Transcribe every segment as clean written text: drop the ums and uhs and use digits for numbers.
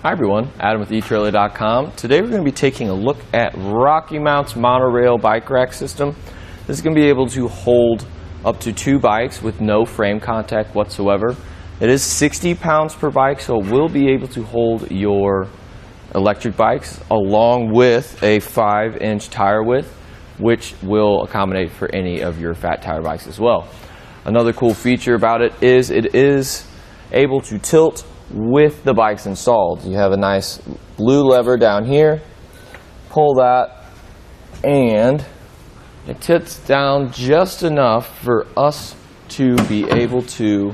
Hi everyone, Adam with eTrailer.com. Today we're going to be taking a look at RockyMounts MonoRail bike rack system. This is going to be able to hold up to 2 bikes with no frame contact whatsoever. It is 60 pounds per bike, so it will be able to hold your electric bikes along with a 5-inch tire width, which will accommodate for any of your fat tire bikes as well. Another cool feature about it is able to tilt with the bikes installed. You have a nice blue lever down here, pull that, and it tips down just enough for us to be able to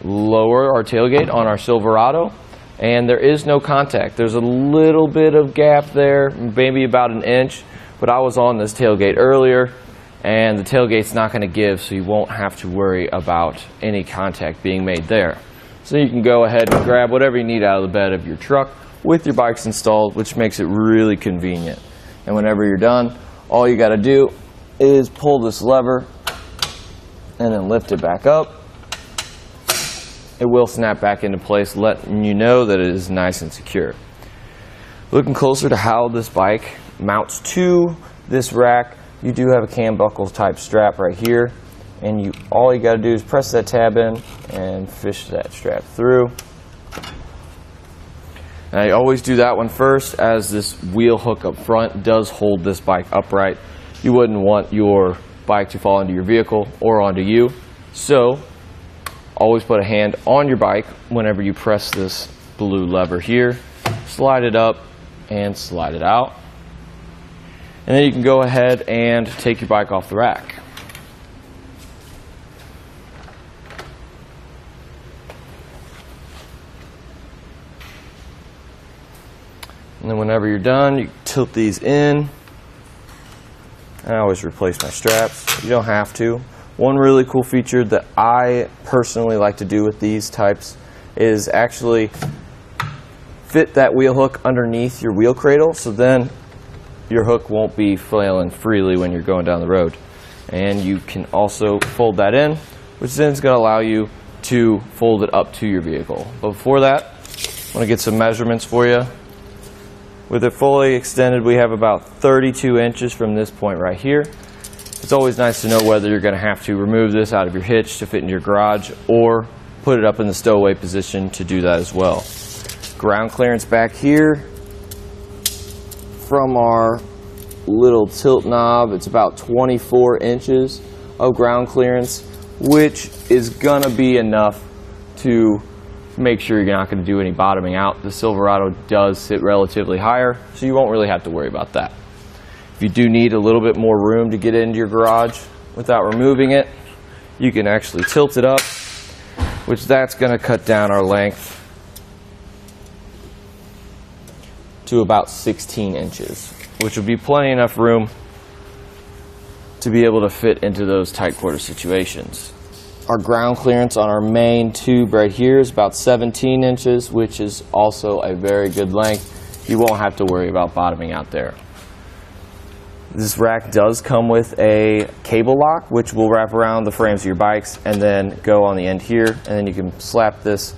lower our tailgate on our Silverado, and there is no contact. There's a little bit of gap there, maybe about an inch, but I was on this tailgate earlier and the tailgate's not going to give, so you won't have to worry about any contact being made there. So you can go ahead and grab whatever you need out of the bed of your truck with your bikes installed, which makes it really convenient. And whenever you're done, all you got to do is pull this lever and then lift it back up. It will snap back into place, letting you know that it is nice and secure. Looking closer to how this bike mounts to this rack, you do have a cam buckle type strap right here. And all you got to do is press that tab in and fish that strap through. And I always do that one first, as this wheel hook up front does hold this bike upright. You wouldn't want your bike to fall into your vehicle or onto you. So always put a hand on your bike whenever you press this blue lever here. Slide it up and slide it out. And then you can go ahead and take your bike off the rack. And then whenever you're done, you tilt these in. I always replace my straps. You don't have to. One really cool feature that I personally like to do with these types is actually fit that wheel hook underneath your wheel cradle, so then your hook won't be flailing freely when you're going down the road. And you can also fold that in, which then is going to allow you to fold it up to your vehicle. But before that, I want to get some measurements for you. With it fully extended, we have about 32 inches from this point right here. It's always nice to know whether you're going to have to remove this out of your hitch to fit in your garage or put it up in the stowaway position to do that as well. Ground clearance back here from our little tilt knob, it's about 24 inches of ground clearance, which is going to be enough to make sure you're not going to do any bottoming out. The Silverado does sit relatively higher, so you won't really have to worry about that. If you do need a little bit more room to get into your garage without removing it, you can actually tilt it up, which that's going to cut down our length to about 16 inches, which will be plenty enough room to be able to fit into those tight quarter situations. Our ground clearance on our main tube right here is about 17 inches, which is also a very good length. You won't have to worry about bottoming out there. This rack does come with a cable lock, which will wrap around the frames of your bikes and then go on the end here, and then you can slap this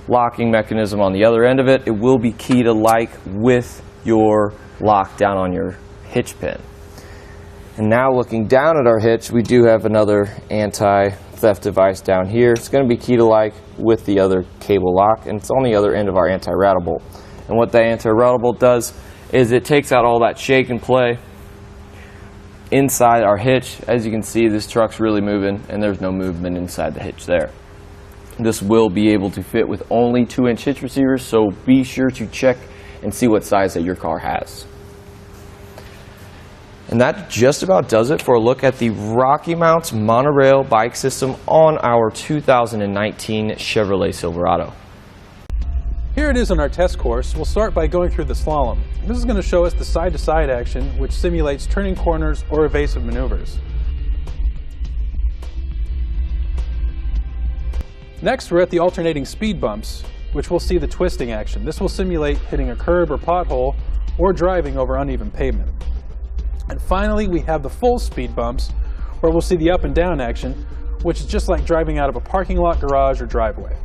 locking mechanism on the other end of it. It will be key to like with your lock down on your hitch pin. And now looking down at our hitch, we do have another anti-theft device down here. It's going to be key to like with the other cable lock, and it's on the other end of our anti-rattle bolt. And what that anti-rattle bolt does is it takes out all that shake and play inside our hitch. As you can see, this truck's really moving and there's no movement inside the hitch there. This will be able to fit with only 2-inch hitch receivers, so be sure to check and see what size that your car has. And that just about does it for a look at the RockyMounts MonoRail bike system on our 2019 Chevrolet Silverado. Here it is on our test course. We'll start by going through the slalom. This is going to show us the side-to-side action, which simulates turning corners or evasive maneuvers. Next, we're at the alternating speed bumps, which we'll see the twisting action. This will simulate hitting a curb or pothole or driving over uneven pavement. And finally, we have the full speed bumps, where we'll see the up and down action, which is just like driving out of a parking lot, garage, or driveway.